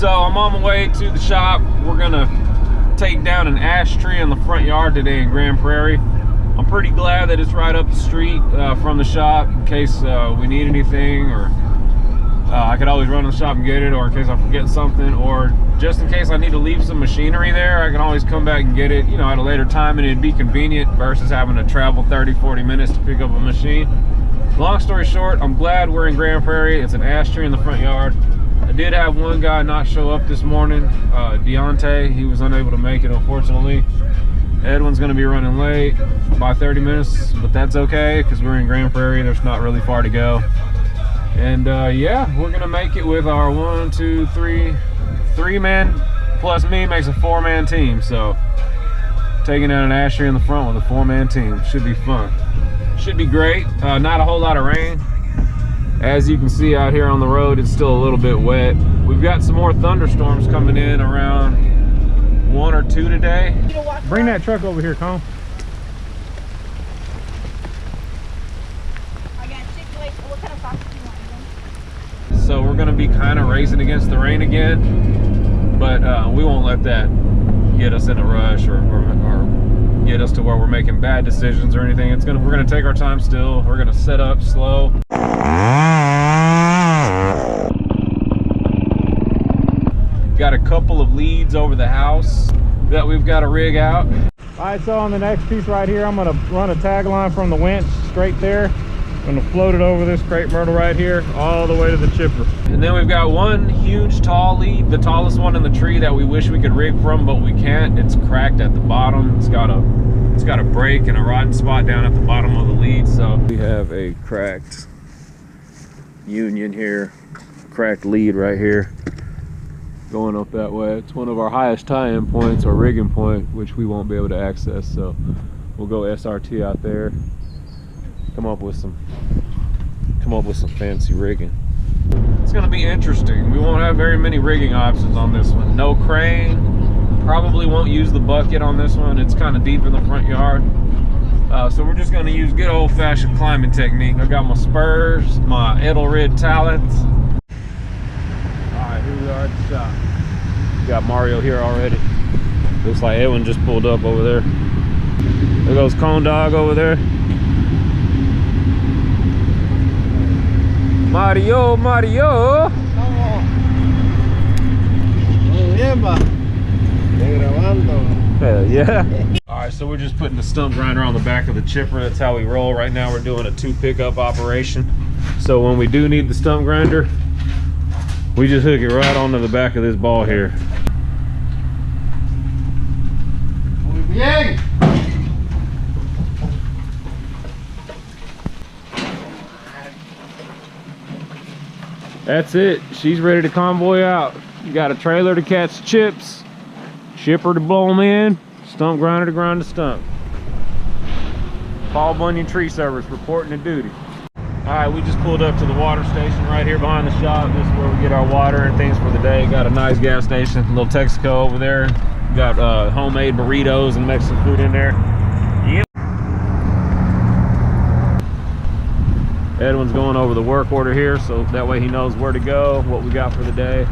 So I'm on my way to the shop. We're gonna take down an ash tree in the front yard today in Grand Prairie. I'm pretty glad that it's right up the street from the shop in case we need anything, or I could always run to the shop and get it, or in case I forget something, or just in case I need to leave some machinery there, I can always come back and get it, you know, at a later time, and it'd be convenient versus having to travel 30-40 minutes to pick up a machine. Long story short, I'm glad we're in Grand Prairie. It's an ash tree in the front yard. I did have one guy not show up this morning, Deontay. He was unable to make it, unfortunately. Edwin's going to be running late by 30 minutes, but that's okay because we're in Grand Prairie. There's not really far to go. And yeah, we're going to make it with our 1, 2, 3, 3-man plus me makes a 4-man team. So taking out an ash tree in the front with a 4-man team should be fun. Should be great. Not a whole lot of rain. As you can see out here on the road, it's still a little bit wet. We've got some more thunderstorms coming in around 1 or 2 today. Bring that truck over here, Colin. I got Chick-fil-A. What kind of sausage do you want? So we're gonna be kind of racing against the rain again, but we won't let that get us in a rush or get us to where we're making bad decisions or anything. We're gonna take our time still. We're gonna set up slow. Got a couple of leads over the house that we've got to rig out. All right, so on the next piece right here, I'm gonna run a tag line from the winch straight there. I'm gonna float it over this crepe myrtle right here, all the way to the chipper. And then we've got one huge tall lead, the tallest one in the tree that we wish we could rig from, but we can't. It's cracked at the bottom. It's got a break and a rotten spot down at the bottom of the lead. So we have a cracked union here, cracked lead right here, going up that way. It's one of our highest tie-in points or rigging point, which we won't be able to access. So we'll go SRT out there, come up with some fancy rigging. It's going to be interesting. We won't have very many rigging options on this one. No crane, probably won't use the bucket on this one. It's kind of deep in the front yard, so we're just going to use good old-fashioned climbing technique. I got my spurs, my Edelrid talents. Alright, here we are at the shop. We got Mario here already. Looks like Edwin just pulled up over there. There goes Cone Dog over there. Mario, Mario! Hell yeah. Alright, so we're just putting the stump grinder on the back of the chipper. That's how we roll. Right now we're doing a 2 pickup operation. So when we do need the stump grinder, we just hook it right onto the back of this ball here. That's it. She's ready to convoy out. You got a trailer to catch chips, shipper to blow them in, stump grinder to grind the stump. Paul Bunyan Tree Service reporting to duty. Alright, we just pulled up to the water station right here behind the shop. This is where we get our water and things for the day. Got a nice gas station, a little Texaco over there. Got homemade burritos and Mexican food in there. Yep. Edwin's going over the work order here, so that way he knows where to go, what we got for the day.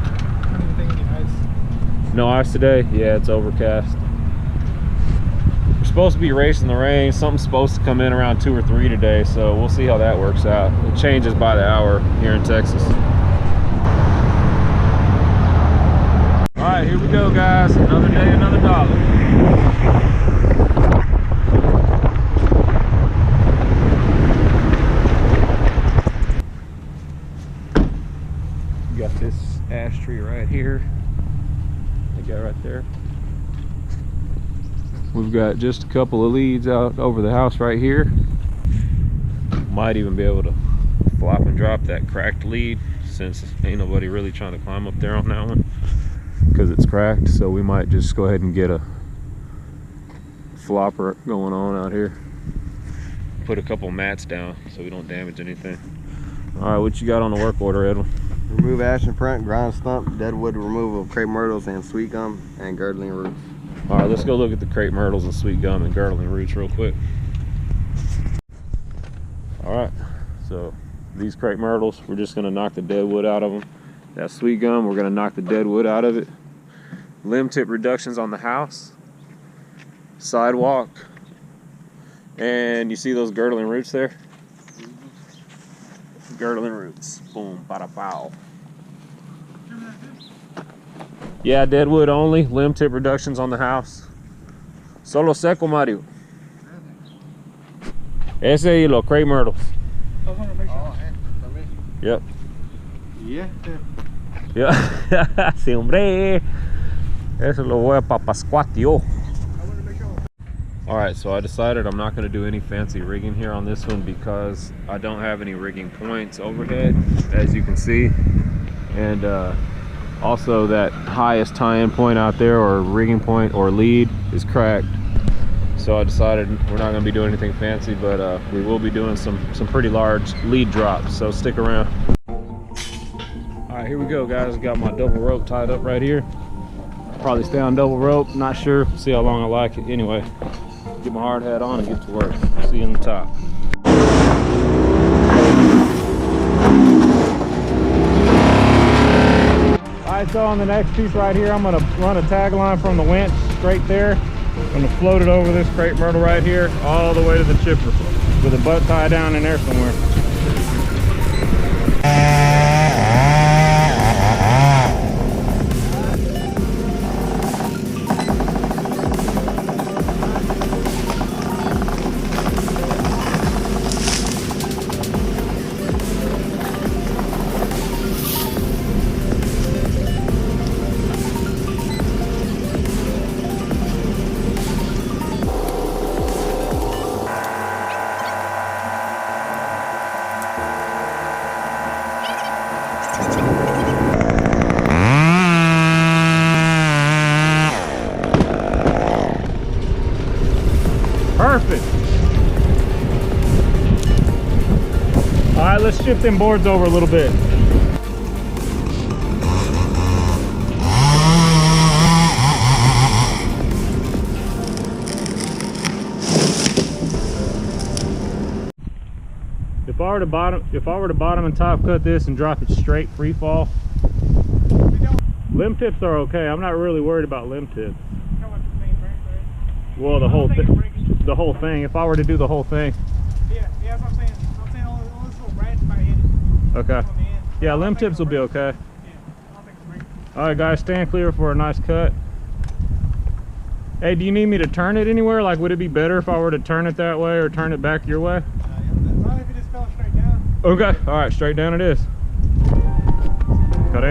No ice today? Yeah, it's overcast. We're supposed to be racing the rain. Something's supposed to come in around 2 or 3 today, so we'll see how that works out. It changes by the hour here in Texas. All right, here we go, guys. Another day, another dollar. We got this ash tree right here. Got right there. We've got just a couple of leads out over the house right here. Might even be able to flop and drop that cracked lead, since ain't nobody really trying to climb up there on that one because it's cracked. So we might just go ahead and get a flopper going on out here. Put a couple mats down so we don't damage anything. All right, what you got on the work order, Edwin? Remove ash in front, grind stump, dead wood removal of crepe myrtles and sweet gum, and girdling roots. All right, let's go look at the crepe myrtles and sweet gum and girdling roots real quick. All right, so these crepe myrtles, we're just gonna knock the dead wood out of them That sweet gum, we're gonna knock the dead wood out of it. Limb tip reductions on the house. Sidewalk. And you see those girdling roots there? Girdling roots. Boom, bada pow. Yeah, dead wood only. Limb tip reductions on the house. Solo seco, Mario. Ese y los crepe myrtles. Yep. Yeah. Yeah. Sí, hombre. Eso lo voy a papascuatio. Alright, so I decided I'm not going to do any fancy rigging here on this one because I don't have any rigging points overhead, as you can see. And also that highest tie-in point out there, or rigging point or lead, is cracked. So I decided we're not going to be doing anything fancy, but we will be doing some pretty large lead drops, so stick around. Alright, here we go, guys. Got my double rope tied up right here. Probably stay on double rope, not sure. See how long I like it. Anyway, get my hard hat on and get to work. See you in the top. Alright, so on the next piece right here, I'm gonna run a tag line from the winch straight there. I'm gonna float it over this crepe myrtle right here, all the way to the chipper, with a butt tie down in there somewhere. Perfect. All right, let's shift them boards over a little bit. If I were to bottom and top cut this and drop it straight free fall, limb tips are okay. I'm not really worried about limb tips. Well, the whole thing. If I were to do the whole thing. Yeah, that's what I'm saying. I'm saying all this little branch might hit it. Okay. Yeah, limb tips will be okay. Yeah, I don't think it's breaking. All right, guys, stand clear for a nice cut. Hey, do you need me to turn it anywhere? Like, would it be better if I were to turn it that way or turn it back your way? Probably if it just fell straight down. Okay. All right, straight down it is. Cut.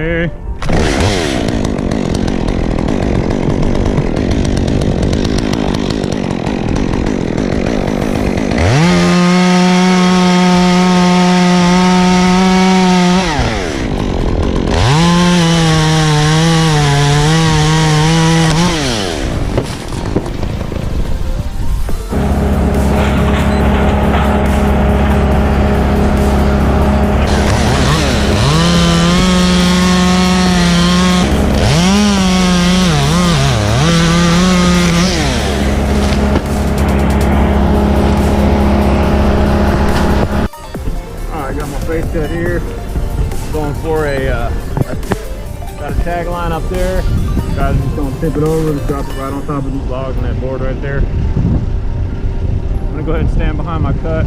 Cut here, going for got a tag line up there. Guys, just gonna tip it over, just drop it right on top of these logs on that board right there. I'm gonna go ahead and stand behind my cut.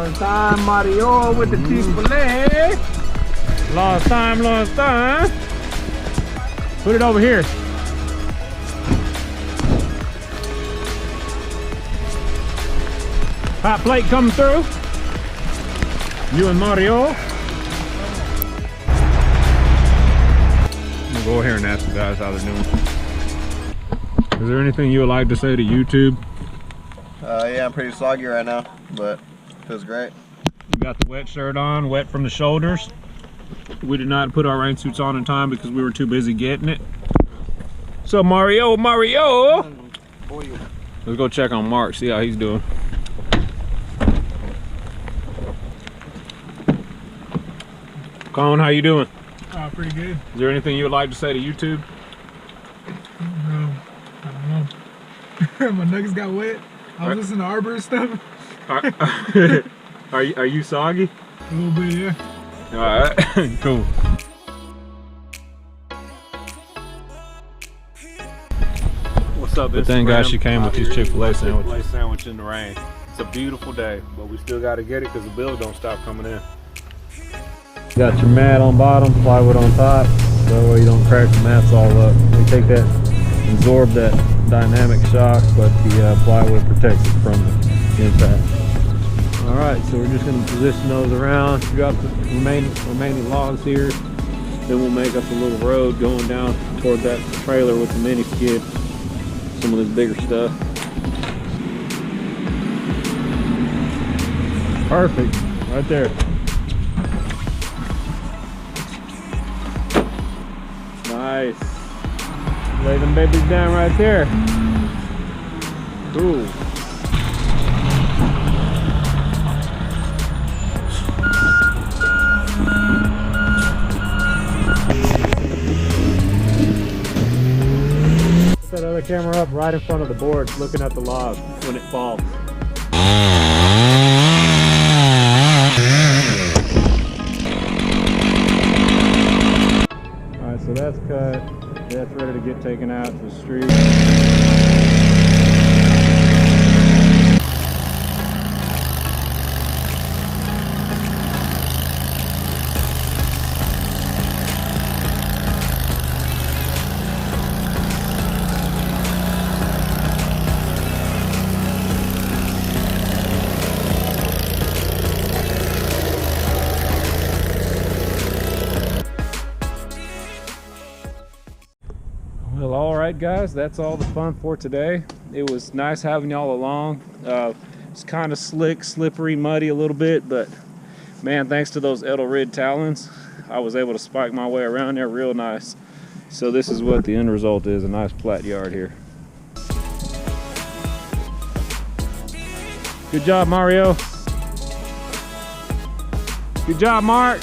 Long time, Mario with the Chick-fil-A. Long time, long time. Put it over here. Hot plate coming through. You and Mario. I'm gonna go here and ask the guys how they're doing. Is there anything you would like to say to YouTube? Yeah, I'm pretty soggy right now, but feels great. We got the wet shirt on, wet from the shoulders. We did not put our rain suits on in time because we were too busy getting it. So Mario, let's go check on Mark, see how he's doing. Colin, how you doing? Pretty good. Is there anything you would like to say to YouTube? No, I don't know. My nuggets got wet. I was listening to Arbor and stuff. Are you soggy? A little bit, yeah. All right, cool. What's up, but thank God she came with these Chick-fil-A sandwich in the rain. It's a beautiful day, but we still got to get it because the bills don't stop coming in. Got your mat on bottom, plywood on top, that way you don't crack the mats all up. We take that, absorb that dynamic shock, but the plywood protects it from the impact. All right, so we're just going to position those around, drop the remaining logs here, then we'll make us a little road going down toward that trailer with the mini skid, some of this bigger stuff. Perfect, right there. Nice. Lay them babies down right there. Cool. Put that other camera up right in front of the board, looking at the log when it falls. Alright, so that's cut. That's ready to get taken out to the street. Well, all right, guys, that's all the fun for today. It was nice having y'all along. It's kind of slick, slippery, muddy a little bit, but man, thanks to those Edelrid talons, I was able to spike my way around there real nice. So this is what the end result is, a nice flat yard here. Good job, Mario. Good job, Mark.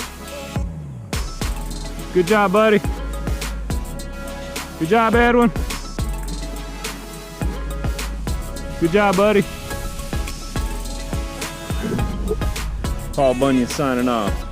Good job, buddy. Good job, Edwin. Good job, buddy. Paul Bunyan signing off.